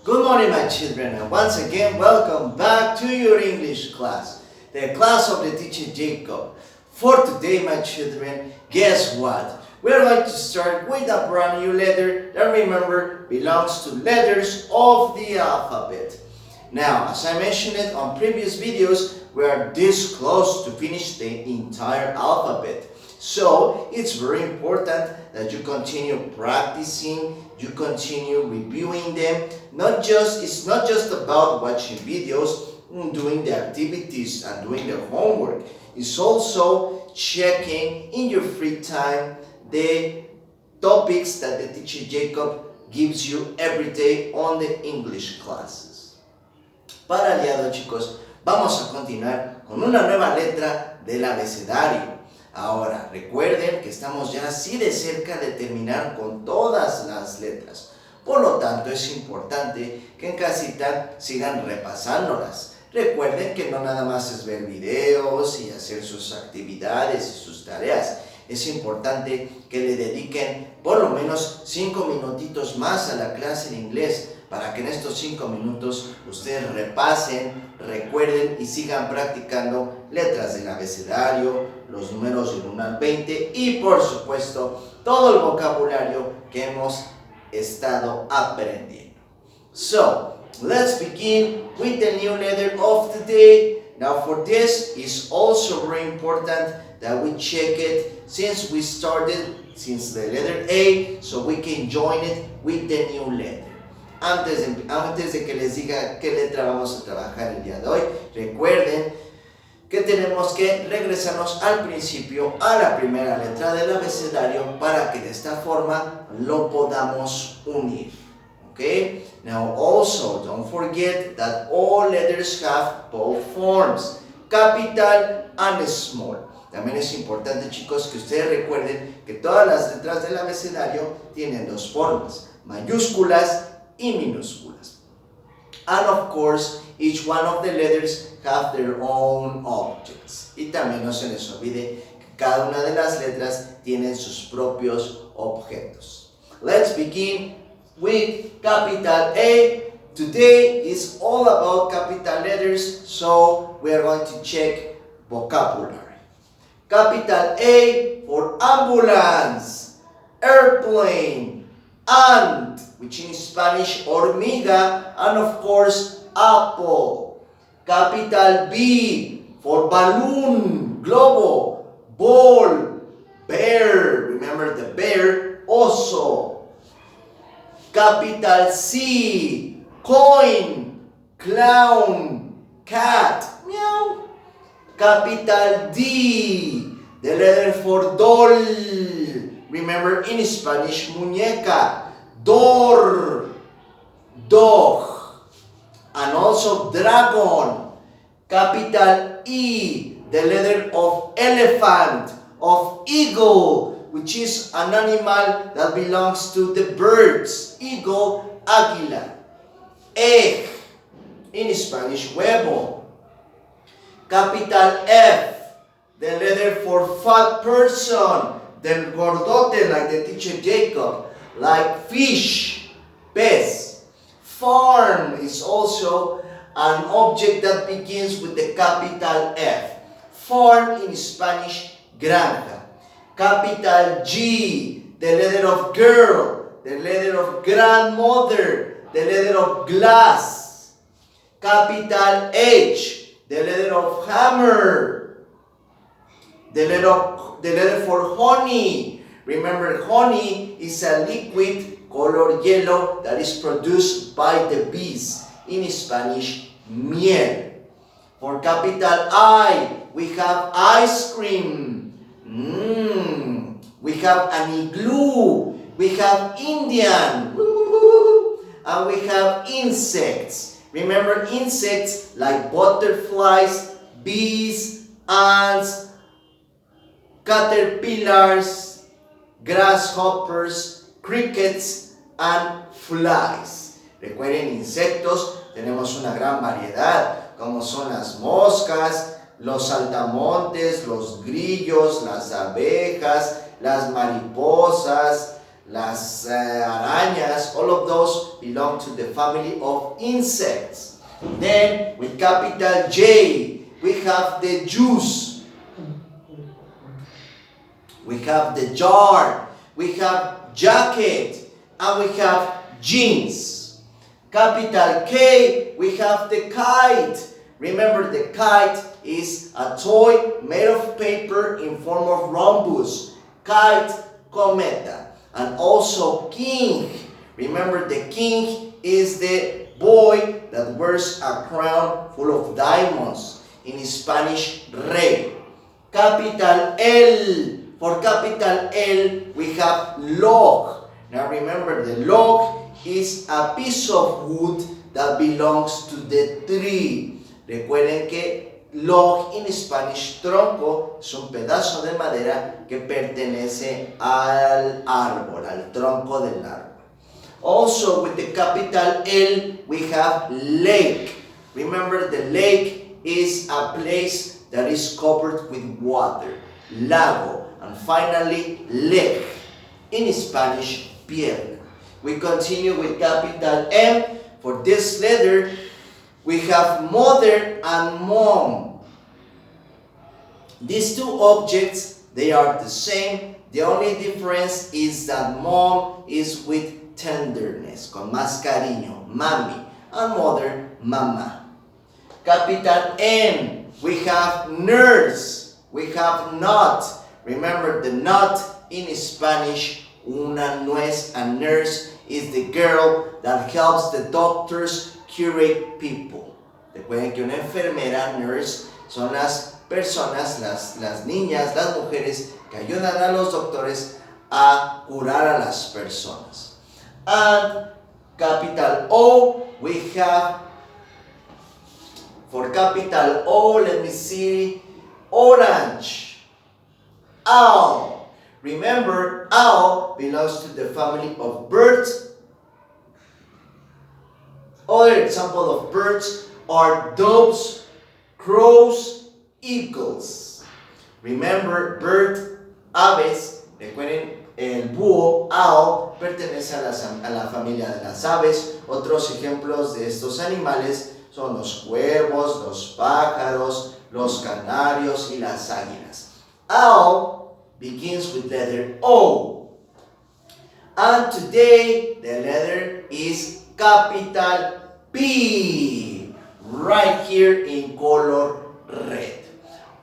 Good morning, my children, and once again, welcome back to your English class, the class of the teacher Jacob. For today, my children, guess what? We're going to start with a brand new letter that, remember, belongs to letters of the alphabet. Now, as I mentioned it on previous videos, we are this close to finish the entire alphabet. So, it's very important that you continue practicing, you continue reviewing them. It's not just about watching videos, doing the activities and doing the homework. It's also checking in your free time the topics that the teacher Jacob gives you every day on the English classes. Para el día de hoy, chicos, vamos a continuar con una nueva letra del abecedario. Ahora, recuerden que estamos ya así de cerca de terminar con todas las letras. Por lo tanto, es importante que en casita sigan repasándolas. Recuerden que no nada más es ver videos y hacer sus actividades y sus tareas. Es importante que le dediquen por lo menos 5 minutitos más a la clase de inglés para que en estos 5 minutos ustedes repasen, recuerden y sigan practicando letras del abecedario, los números del 1 al 20 y por supuesto todo el vocabulario que hemos estado aprendiendo. So, let's begin with the new letter of the day. Now for this is also very important that we check it since the letter A, so we can join it with the new letter. Antes de que les diga qué letra vamos a trabajar el día de hoy, recuerden que tenemos que regresarnos al principio a la primera letra del abecedario para que de esta forma lo podamos unir. Okay? Now also, don't forget that all letters have both forms, capital and small. También es importante, chicos, que ustedes recuerden que todas las letras del abecedario tienen dos formas, mayúsculas y minúsculas. And of course, each one of the letters have their own objects. Y también no se les olvide que cada una de las letras tienen sus propios objetos. Let's begin with capital A. Today is all about capital letters, so we are going to check vocabulary. Capital A for ambulance, airplane, ant, which in Spanish hormiga, and of course apple. Capital B for balloon, globo, ball, bear, remember the bear, oso. Capital C, coin, clown, cat, meow. Capital D, the letter for doll, remember in Spanish muñeca, door, dog, and also dragon. Capital E, the letter of elephant, of eagle, which is an animal that belongs to the birds, eagle, águila. Egg, in Spanish huevo. Capital F, the letter for fat person, the gordote like the teacher Jacob, like fish, pez. Farm is also an object that begins with the capital F. Farm in Spanish, granja. Capital G, the letter of girl, the letter of grandmother, the letter of glass. Capital H, the letter of hammer, the letter for honey. Remember, honey is a liquid color yellow that is produced by the bees. In Spanish, miel. For capital I, we have ice cream. We have an igloo. We have Indian. And we have insects. Remember insects like butterflies, bees, ants, caterpillars, grasshoppers, crickets, and flies. Recuerden, insectos, tenemos una gran variedad, como son las moscas, los saltamontes, los grillos, las abejas, las mariposas, las arañas, all of those belong to the family of insects. Then with capital J, we have the juice, we have the jar, we have jacket, and we have jeans. Capital K, we have the kite. Remember, the kite is a toy made of paper in form of rhombus. Kite, cometa. And also king. Remember, the king is the boy that wears a crown full of diamonds. In Spanish, rey. Capital L. For capital L, we have log. Now remember, the log is a piece of wood that belongs to the tree. Recuerden que log in Spanish, tronco, es un pedazo de madera que pertenece al árbol, al tronco del árbol. Also, with the capital L, we have lake. Remember, the lake is a place that is covered with water. Lago. And finally, lake. In Spanish, pierna. We continue with capital M. For this letter, we have mother and mom. These two objects, they are the same. The only difference is that mom is with tenderness, con más cariño, mami, and mother, mama. Capital N, we have nurse, we have nut. Remember, the nut in Spanish, una nuez, and nurse is the girl that helps the doctors curate people. Recuerden que una enfermera, nurse, son las personas, las niñas, las mujeres que ayudan a los doctores a curar a las personas. And capital O, we have, for capital O, let me see, orange. Owl. Remember, owl belongs to the family of birds. Other example of birds are doves, crows, eagles. Remember, bird, aves, recuerden, el búho, owl, pertenece a la familia de las aves. Otros ejemplos de estos animales son los cuervos, los pájaros, los canarios y las águilas. Owl begins with letter O. And today the letter is capital P. Right here in color red.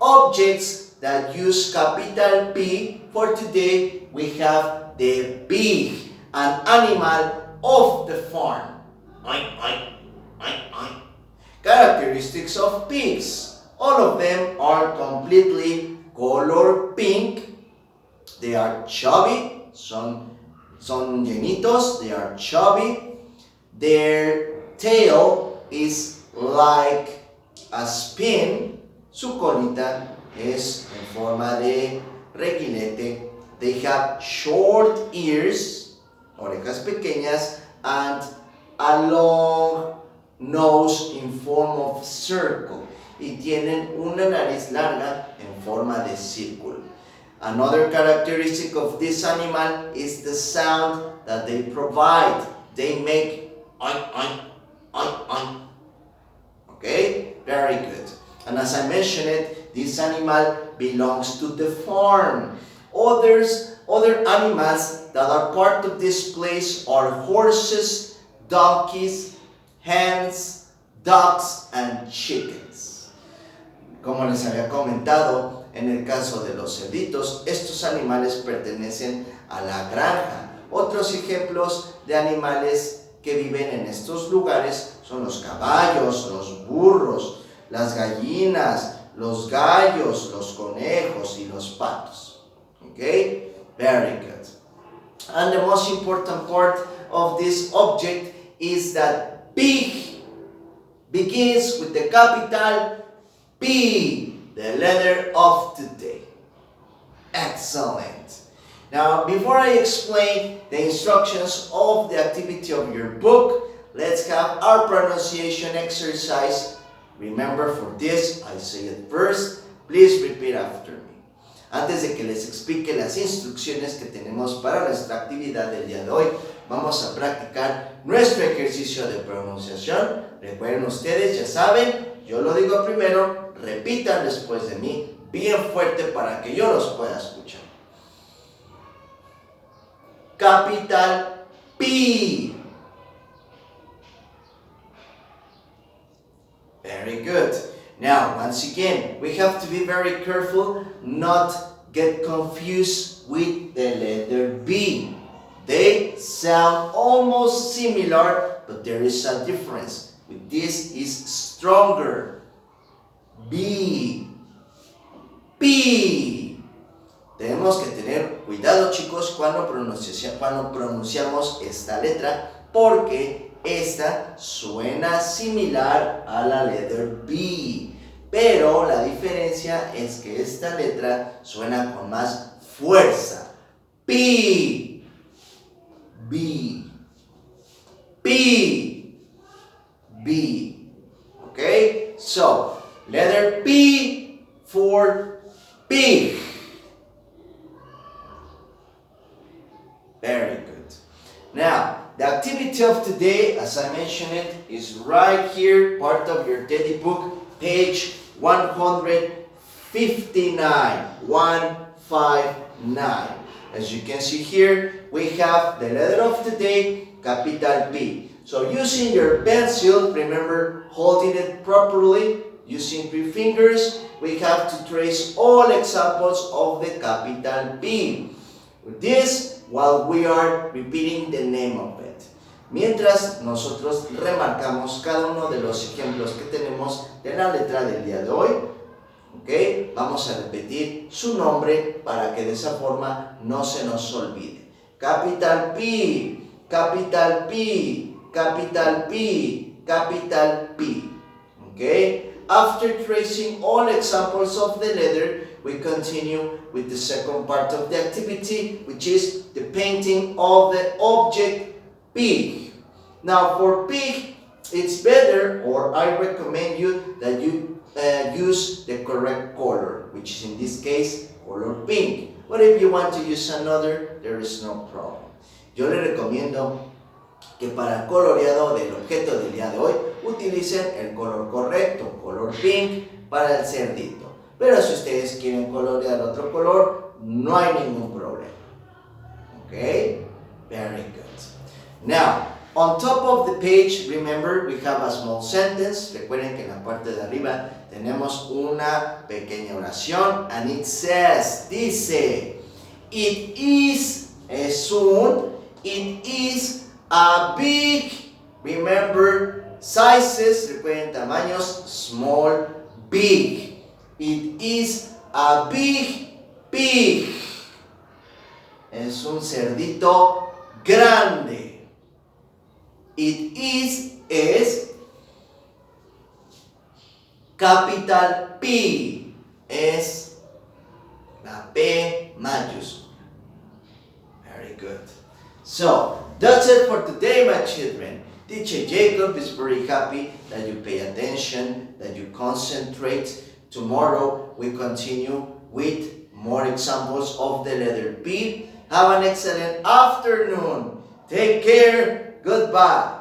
Objects that use capital P. For today we have the pig, an animal of the farm. Characteristics of pigs. All of them are completely color pink. They are chubby, son llenitos, they are chubby. Their tail is like a spin. Su colita es en forma de reguilete. They have short ears, orejas pequeñas, and a long nose in form of circle. Y tienen una nariz larga en forma de círculo. Another characteristic of this animal is the sound that they provide. They make oink, oink, oink, oink. Okay? Very good. And as I mentioned it, this animal belongs to the farm. Other animals that are part of this place are horses, donkeys, hens, ducks, and chickens. Como les había comentado, en el caso de los cerditos, estos animales pertenecen a la granja. Otros ejemplos de animales que viven en estos lugares son los caballos, los burros, las gallinas, los gallos, los conejos y los patos. Okay? Very good. And the most important part of this object is that pig begins with the capital P, the letter of today. Excellent. Now, before I explain the instructions of the activity of your book, let's have our pronunciation exercise. Remember, for this, I say it first. Please repeat after me. Antes de que les explique las instrucciones que tenemos para nuestra actividad del día de hoy, vamos a practicar nuestro ejercicio de pronunciación. Recuerden ustedes, ya saben, yo lo digo primero, repitan después de mí, bien fuerte para que yo los pueda escuchar. Capital P. Very good. Now, once again, we have to be very careful not get confused with the letter B. They sound almost similar, but there is a difference. With this is stronger. B. P. Tenemos que tener cuidado, chicos, cuando pronunciamos esta letra, porque esta suena similar a la letra B, pero la diferencia es que esta letra suena con más fuerza. P, B, P, B. Okay, so letter P for pig. Very good. Now, the activity of today, as I mentioned it, is right here, part of your teddy book, page 159. 159. As you can see here, we have the letter of today, capital P. So using your pencil, remember holding it properly, using 3 fingers, we have to trace all examples of the capital P. With this, while we are repeating the name of it. Mientras nosotros remarcamos cada uno de los ejemplos que tenemos de la letra del día de hoy, ¿ok? Vamos a repetir su nombre para que de esa forma no se nos olvide. Capital P, capital P, capital P, capital P. ¿Ok? After tracing all examples of the letter, we continue with the second part of the activity, which is the painting of the object pig. Now for pig, it's better, or I recommend you that you use the correct color, which is in this case color pink. But if you want to use another, there is no problem. Yo le recomiendo que para el coloreado del objeto del día de hoy utilicen el color correcto, color pink para el cerdito. Pero si ustedes quieren colorear otro color, no hay ningún problema. Okay? Very good. Now, on top of the page, remember, we have a small sentence. Recuerden que en la parte de arriba tenemos una pequeña oración. And it says, dice, it is a big, remember, sizes, recuerden tamaños, small, big. It is a big pig. Es un cerdito grande. It es capital P. Es la P mayúscula. Very good. So, that's it for today, my children. Teacher Jacob is very happy that you pay attention, that you concentrate. Tomorrow we continue with more examples of the letter P. Have an excellent afternoon. Take care. Goodbye.